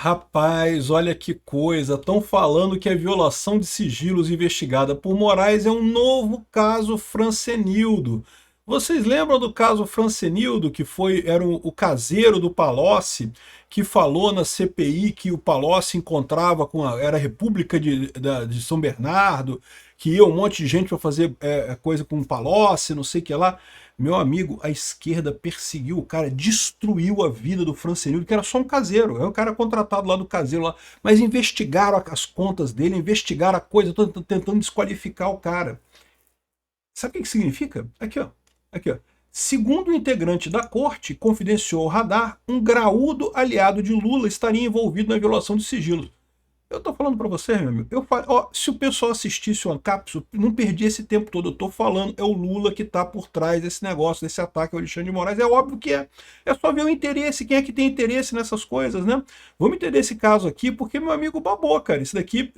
Rapaz, olha que coisa, estão falando que a violação de sigilos investigada por Moraes é um novo caso Francenildo. Vocês lembram do caso Francenildo, que era o caseiro do Palocci, que falou na CPI que o Palocci encontrava era a República de São Bernardo, que ia um monte de gente para fazer coisa com o Palocci, não sei o que lá. Meu amigo, a esquerda perseguiu o cara, destruiu a vida do Francenildo, que era só um caseiro, é um cara contratado lá do caseiro lá, mas investigaram as contas dele, investigaram a coisa, tentando desqualificar o cara. Sabe o que significa? Aqui, ó. Aqui, ó. Segundo o integrante da corte, confidenciou ao Radar, um graúdo aliado de Lula estaria envolvido na violação de sigilos. Eu tô falando para você, meu amigo, se o pessoal assistisse o Ancapsu, não perdia esse tempo todo, eu tô falando, é o Lula que tá por trás desse negócio, desse ataque ao Alexandre de Moraes, é óbvio que é só ver o interesse, quem é que tem interesse nessas coisas, né? Vamos entender esse caso aqui, porque meu amigo babou, cara, isso daqui,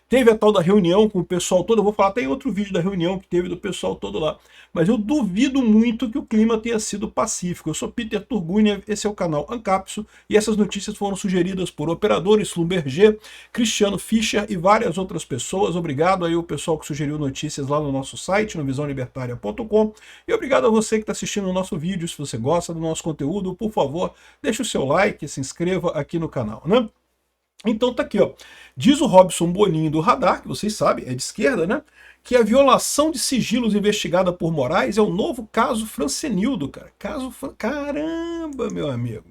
teve a tal da reunião com o pessoal todo, eu vou falar até em outro vídeo da reunião que teve do pessoal todo lá, mas eu duvido muito que o clima tenha sido pacífico. Eu sou Peter Turgunia, esse é o canal Ancapsu, e essas notícias foram sugeridas por operadores Slumberger, Cristiano Fischer e várias outras pessoas. Obrigado aí o pessoal que sugeriu notícias lá no nosso site, no visãolibertaria.com. E obrigado a você que está assistindo o nosso vídeo. Se você gosta do nosso conteúdo, por favor, deixe o seu like, se inscreva aqui no canal, né? Então tá aqui, ó. Diz o Robson Boninho do Radar, que vocês sabem, é de esquerda, né? Que a violação de sigilos investigada por Moraes é o novo caso Francenildo, cara. Caramba, meu amigo.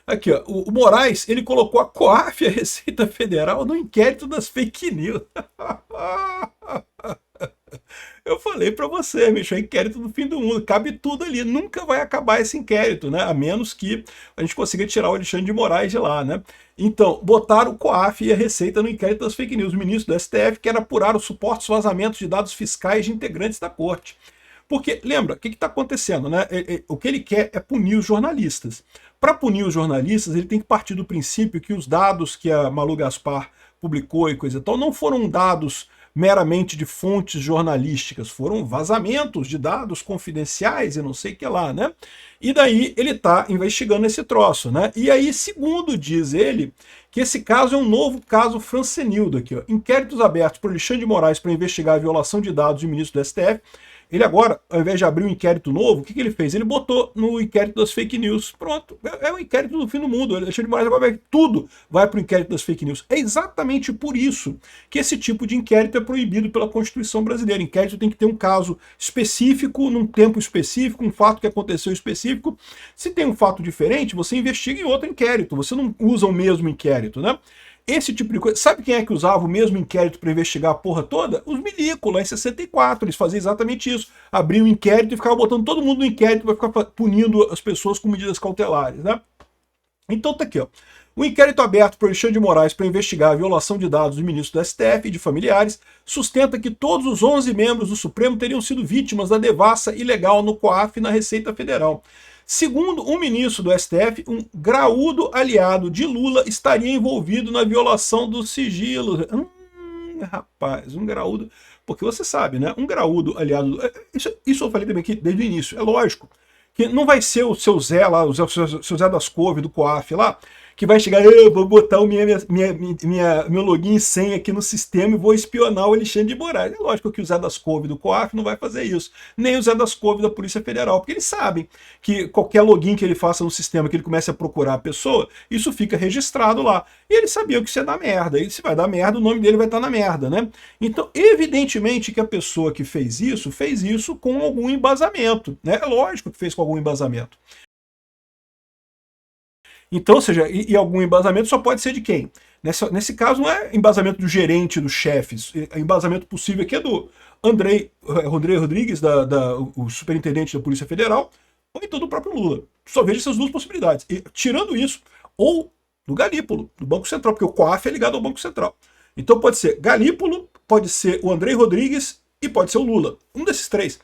Aqui, ó, o Moraes, ele colocou a COAF e a Receita Federal no inquérito das fake news. Eu falei para você, bicho, é inquérito do fim do mundo, cabe tudo ali, nunca vai acabar esse inquérito, né? A menos que a gente consiga tirar o Alexandre de Moraes de lá, né? Então, botaram o COAF e a Receita no inquérito das fake news. O ministro do STF quer apurar os supostos vazamentos de dados fiscais de integrantes da corte. Porque, lembra, o que está acontecendo, né? O que ele quer é punir os jornalistas. Para punir os jornalistas, ele tem que partir do princípio que os dados que a Malu Gaspar publicou e coisa e tal não foram dados meramente de fontes jornalísticas, foram vazamentos de dados confidenciais e não sei o que lá, né? E daí ele está investigando esse troço, né? E aí, segundo diz ele, que esse caso é um novo caso Francenildo aqui, ó. Inquéritos abertos por Alexandre de Moraes para investigar a violação de dados de ministro do STF. Ele agora, ao invés de abrir um inquérito novo, o que ele fez? Ele botou no inquérito das fake news. Pronto, é o inquérito do fim do mundo. Alexandre de Moraes agora tudo vai para o inquérito das fake news. É exatamente por isso que esse tipo de inquérito é proibido pela Constituição brasileira. Inquérito tem que ter um caso específico, num tempo específico, um fato que aconteceu específico. Se tem um fato diferente, você investiga em outro inquérito. Você não usa o mesmo inquérito, né? Esse tipo de coisa. Sabe quem é que usava o mesmo inquérito para investigar a porra toda? Os milicos, lá em 64. Eles faziam exatamente isso. Abriam um inquérito e ficavam botando todo mundo no inquérito para ficar punindo as pessoas com medidas cautelares, né? Então tá aqui, ó. O inquérito aberto por Alexandre de Moraes para investigar a violação de dados do ministro do STF e de familiares sustenta que todos os 11 membros do Supremo teriam sido vítimas da devassa ilegal no COAF e na Receita Federal. Segundo um ministro do STF, um graúdo aliado de Lula estaria envolvido na violação do sigilo. Rapaz, um graúdo... Porque você sabe, né? Um graúdo aliado... Isso eu falei também aqui desde o início. É lógico que não vai ser o seu Zé lá, o seu Zé das Couve do COAF lá, que vai chegar, eu vou botar o meu login e senha aqui no sistema e vou espionar o Alexandre de Moraes. É lógico que o Zé das Couve do COAF não vai fazer isso, nem o Zé das Couve da Polícia Federal, porque eles sabem que qualquer login que ele faça no sistema, que ele comece a procurar a pessoa, isso fica registrado lá. E ele sabia que isso ia dar merda, e se vai dar merda, o nome dele vai estar na merda, né? Então, evidentemente que a pessoa que fez isso com algum embasamento, né? É lógico que fez com algum embasamento. Então, ou seja, e algum embasamento só pode ser de quem? Nesse caso não é embasamento do gerente, dos chefes. O embasamento possível aqui é do Andrei Rodrigues, o superintendente da Polícia Federal, ou então do próprio Lula. Só vejo essas duas possibilidades. E, tirando isso, ou do Galípolo, do Banco Central, porque o COAF é ligado ao Banco Central. Então pode ser Galípolo, pode ser o Andrei Rodrigues e pode ser o Lula. Um desses três.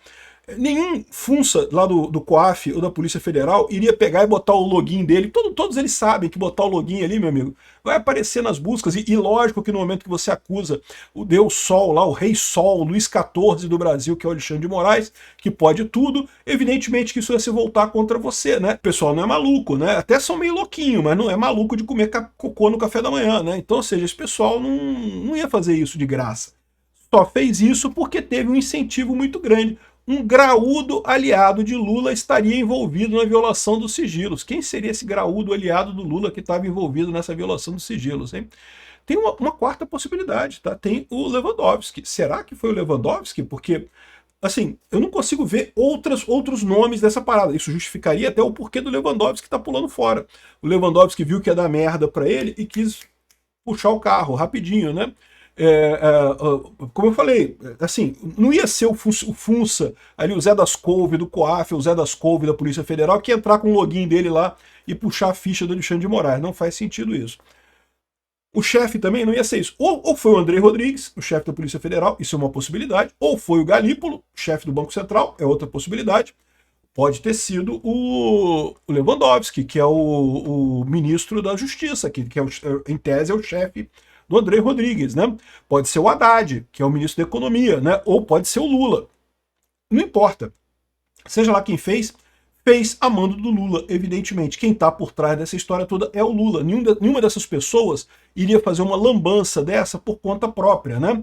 Nenhum funça lá do COAF ou da Polícia Federal iria pegar e botar o login dele. Todos eles sabem que botar o login ali, meu amigo, vai aparecer nas buscas. E lógico que no momento que você acusa o Deus Sol lá, o Rei Sol, o Luís XIV do Brasil, que é o Alexandre de Moraes, que pode tudo, evidentemente que isso ia se voltar contra você, né? O pessoal não é maluco, né? Até são meio louquinho, mas não é maluco de comer cocô no café da manhã, né? Então, ou seja, esse pessoal não ia fazer isso de graça. Só fez isso porque teve um incentivo muito grande. Um graúdo aliado de Lula estaria envolvido na violação dos sigilos. Quem seria esse graúdo aliado do Lula que estava envolvido nessa violação dos sigilos, hein? Tem uma quarta possibilidade, tá? Tem o Lewandowski. Será que foi o Lewandowski? Porque, assim, eu não consigo ver outros nomes dessa parada. Isso justificaria até o porquê do Lewandowski estar pulando fora. O Lewandowski viu que ia dar merda para ele e quis puxar o carro rapidinho, né? Como eu falei, assim, não ia ser o Funça, ali o Zé das Couve do COAF, o Zé das Couve da Polícia Federal, que ia entrar com o login dele lá e puxar a ficha do Alexandre de Moraes. Não faz sentido isso. O chefe também não ia ser isso. Ou foi o André Rodrigues, o chefe da Polícia Federal, isso é uma possibilidade, ou foi o Galípolo, chefe do Banco Central, é outra possibilidade. Pode ter sido o Lewandowski, que é o ministro da Justiça, que em tese é o chefe do André Rodrigues, né? Pode ser o Haddad, que é o ministro da Economia, né? Ou pode ser o Lula. Não importa. Seja lá quem fez a mando do Lula, evidentemente. Quem está por trás dessa história toda é o Lula. Nenhuma dessas pessoas iria fazer uma lambança dessa por conta própria, né?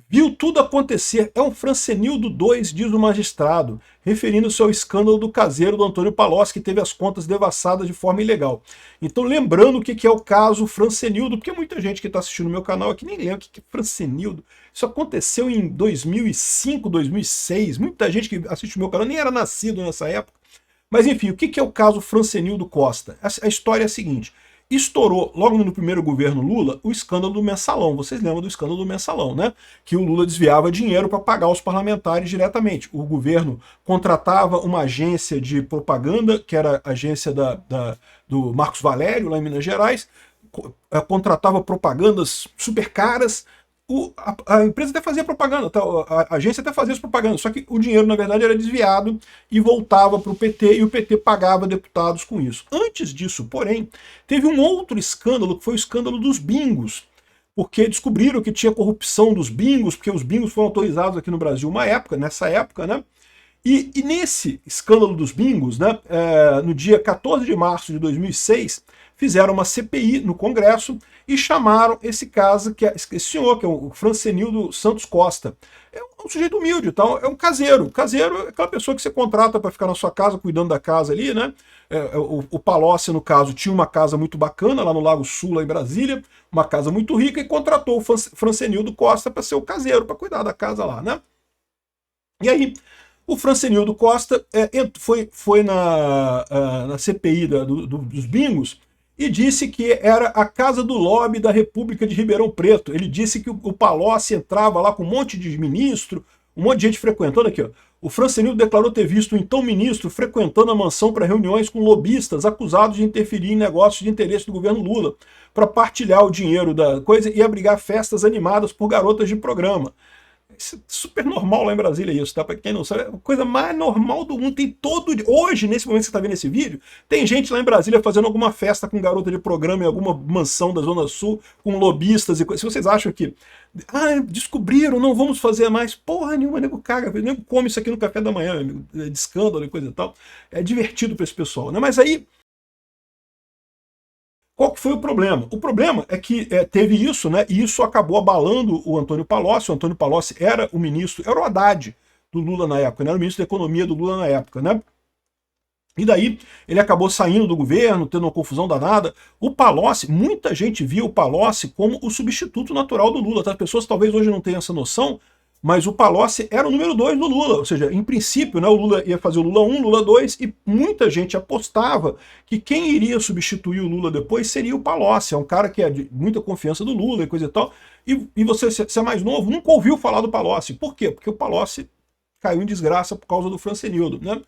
Viu tudo acontecer, é um Francenildo 2, diz o magistrado, referindo-se ao escândalo do caseiro do Antônio Palocci, que teve as contas devassadas de forma ilegal. Então, lembrando o que é o caso Francenildo, porque muita gente que está assistindo o meu canal aqui nem lembra o que é Francenildo. Isso aconteceu em 2005, 2006, muita gente que assiste o meu canal nem era nascido nessa época. Mas enfim, o que é o caso Francenildo Costa? A história é a seguinte: estourou, logo no primeiro governo Lula, o escândalo do mensalão. Vocês lembram do escândalo do mensalão, né? Que o Lula desviava dinheiro para pagar os parlamentares diretamente. O governo contratava uma agência de propaganda, que era a agência do Marcos Valério, lá em Minas Gerais, contratava propagandas super caras. A empresa até fazia propaganda, a agência até fazia as propagandas, só que o dinheiro, na verdade, era desviado e voltava para o PT, e o PT pagava deputados com isso. Antes disso, porém, teve um outro escândalo, que foi o escândalo dos bingos, porque descobriram que tinha corrupção dos bingos, porque os bingos foram autorizados aqui no Brasil nessa época, né? E nesse escândalo dos bingos, né, no dia 14 de março de 2006, fizeram uma CPI no Congresso e chamaram esse esse senhor, que é o Francenildo Santos Costa. É um sujeito humilde, então, é um caseiro. Caseiro é aquela pessoa que você contrata para ficar na sua casa, cuidando da casa ali, né? O Palocci, no caso, tinha uma casa muito bacana lá no Lago Sul, lá em Brasília, uma casa muito rica, e contratou o Francenildo Costa para ser o caseiro, para cuidar da casa lá, né? E aí, o Francenildo Costa foi na CPI dos bingos e disse que era a casa do lobby da República de Ribeirão Preto. Ele disse que o Palocci entrava lá com um monte de ministro, um monte de gente frequentando aqui, ó. O Francenildo declarou ter visto o então ministro frequentando a mansão para reuniões com lobistas acusados de interferir em negócios de interesse do governo Lula, para partilhar o dinheiro da coisa e abrigar festas animadas por garotas de programa. Isso é super normal lá em Brasília isso, tá? Pra quem não sabe, é a coisa mais normal do mundo. Tem todo... Hoje, nesse momento que você tá vendo esse vídeo, tem gente lá em Brasília fazendo alguma festa com garota de programa em alguma mansão da Zona Sul, com lobistas e coisas. Se vocês acham que... descobriram, não vamos fazer mais. Porra nenhuma, nego caga. Nego come isso aqui no café da manhã, amigo, de escândalo e coisa e tal. É divertido para esse pessoal, né? Mas aí... Qual que foi o problema? O problema é que teve isso, né? E isso acabou abalando o Antônio Palocci. O Antônio Palocci era o ministro, era o Haddad do Lula na época, né? Era o ministro da Economia do Lula na época, né? E daí ele acabou saindo do governo, tendo uma confusão danada. O Palocci, muita gente via o Palocci como o substituto natural do Lula. Tá? As pessoas talvez hoje não tenham essa noção, mas o Palocci era o número 2 do Lula, ou seja, em princípio, né, o Lula ia fazer o Lula 1, Lula 2, e muita gente apostava que quem iria substituir o Lula depois seria o Palocci, é um cara que é de muita confiança do Lula e coisa e tal, e você, se é mais novo, nunca ouviu falar do Palocci. Por quê? Porque o Palocci caiu em desgraça por causa do Francenildo, né?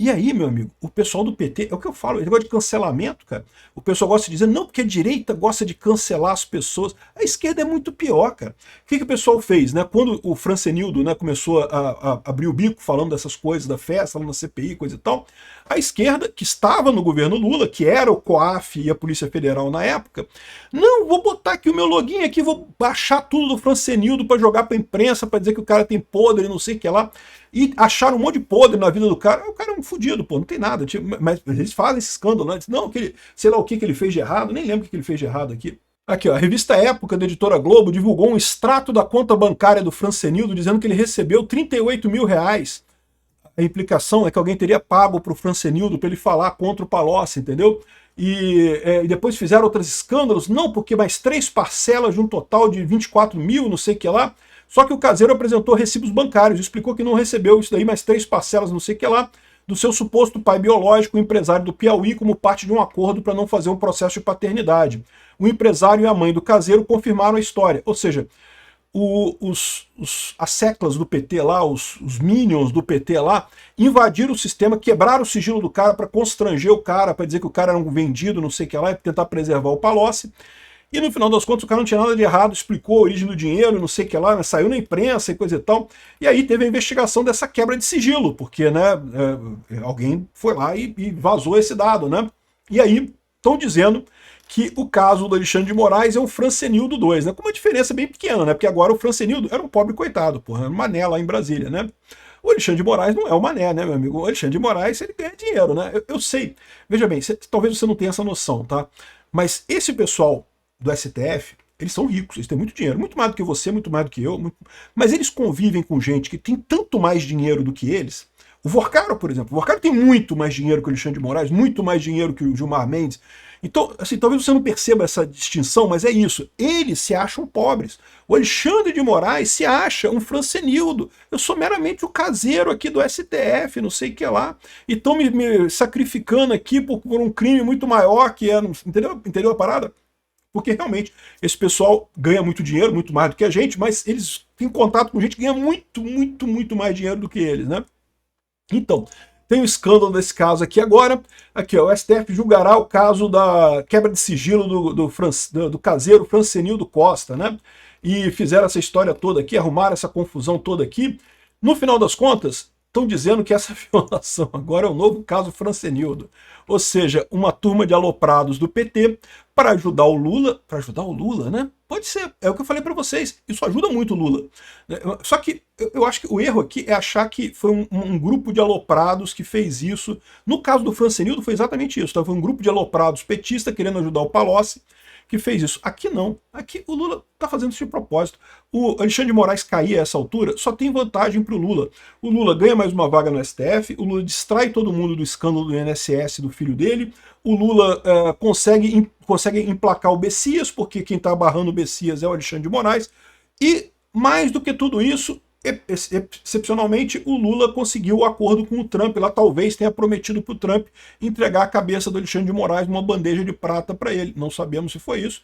E aí, meu amigo, o pessoal do PT, é o que eu falo, esse negócio de cancelamento, cara. O pessoal gosta de dizer, não, porque a direita gosta de cancelar as pessoas. A esquerda é muito pior, cara. O que o pessoal fez, né? Quando o Francenildo, né, começou a abrir o bico falando dessas coisas da festa, falando da CPI, coisa e tal, a esquerda, que estava no governo Lula, que era o COAF e a Polícia Federal na época, não, vou botar aqui o meu login aqui, vou baixar tudo do Francenildo para jogar para a imprensa, para dizer que o cara tem podre, não sei o que lá. E acharam um monte de podre na vida do cara. O cara é um fudido, pô, não tem nada. Tipo, mas eles fazem esse escândalo, né? Não, que ele, sei lá o que ele fez de errado, nem lembro o que ele fez de errado aqui. Aqui, ó, a revista Época, da editora Globo, divulgou um extrato da conta bancária do Francenildo dizendo que ele recebeu 38 mil reais. A implicação é que alguém teria pago para o Francenildo para ele falar contra o Palocci, entendeu? E depois fizeram outros escândalos, não, porque mais 3 parcelas de um total de 24 mil, não sei o que lá. Só que o caseiro apresentou recibos bancários, explicou que não recebeu isso daí, mais 3 parcelas, não sei o que lá, do seu suposto pai biológico, o empresário do Piauí, como parte de um acordo para não fazer um processo de paternidade. O empresário e a mãe do caseiro confirmaram a história, ou seja, as seclas do PT lá, os minions do PT lá, invadiram o sistema, quebraram o sigilo do cara para constranger o cara, para dizer que o cara era um vendido, não sei o que lá, e tentar preservar o Palocci. E no final das contas o cara não tinha nada de errado, explicou a origem do dinheiro, não sei o que lá, né, saiu na imprensa e coisa e tal. E aí teve a investigação dessa quebra de sigilo, porque né, alguém foi lá e vazou esse dado, né? E aí estão dizendo que o caso do Alexandre de Moraes é um Francenildo 2, né? Com uma diferença bem pequena, né? Porque agora o Francenildo era um pobre coitado, porra, era um mané lá em Brasília, né? O Alexandre de Moraes não é o mané, né, meu amigo? O Alexandre de Moraes, ele ganha dinheiro, né? Eu sei, veja bem, talvez você não tenha essa noção, tá? Mas esse pessoal do STF, eles são ricos, eles têm muito dinheiro, muito mais do que você, muito mais do que eu, mas eles convivem com gente que tem tanto mais dinheiro do que eles. O Vorcaro, por exemplo, o Vorcaro tem muito mais dinheiro que o Alexandre de Moraes, muito mais dinheiro que o Gilmar Mendes. Então, assim, talvez você não perceba essa distinção, mas é isso. Eles se acham pobres. O Alexandre de Moraes se acha um Francenildo. Eu sou meramente o caseiro aqui do STF, não sei o que lá. E estão me sacrificando aqui por um crime muito maior que é... Entendeu a parada? Porque realmente esse pessoal ganha muito dinheiro, muito mais do que a gente, mas eles têm contato com gente que ganha muito, muito, muito mais dinheiro do que eles, né? Então, tem um escândalo desse caso aqui agora. Aqui, ó, o STF julgará o caso da quebra de sigilo do caseiro Francenildo Costa, né? E fizeram essa história toda aqui, arrumaram essa confusão toda aqui. No final das contas, estão dizendo que essa violação agora é o novo caso Francenildo. Ou seja, uma turma de aloprados do PT para ajudar o Lula, né? Pode ser, é o que eu falei para vocês, isso ajuda muito o Lula. Só que eu acho que o erro aqui é achar que foi um grupo de aloprados que fez isso. No caso do Francenildo foi exatamente isso, tá? Foi um grupo de aloprados petista querendo ajudar o Palocci que fez isso. Aqui não. Aqui o Lula está fazendo isso de propósito. O Alexandre de Moraes cair a essa altura só tem vantagem para o Lula. O Lula ganha mais uma vaga no STF, o Lula distrai todo mundo do escândalo do INSS do filho dele, o Lula consegue emplacar o Bessias, porque quem está barrando o Bessias é o Alexandre de Moraes, e mais do que tudo isso, excepcionalmente, o Lula conseguiu o acordo com o Trump, lá talvez tenha prometido para o Trump entregar a cabeça do Alexandre de Moraes numa bandeja de prata para ele. Não sabemos se foi isso,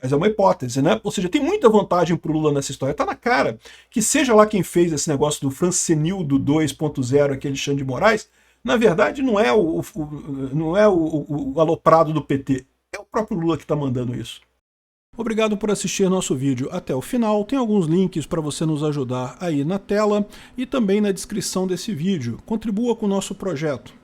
mas é uma hipótese, né? Ou seja, tem muita vantagem para o Lula nessa história. Tá na cara que seja lá quem fez esse negócio do Francenildo 2.0, aquele Alexandre de Moraes, na verdade não é o aloprado do PT, é o próprio Lula que está mandando isso. Obrigado por assistir nosso vídeo até o final. Tem alguns links para você nos ajudar aí na tela e também na descrição desse vídeo. Contribua com o nosso projeto.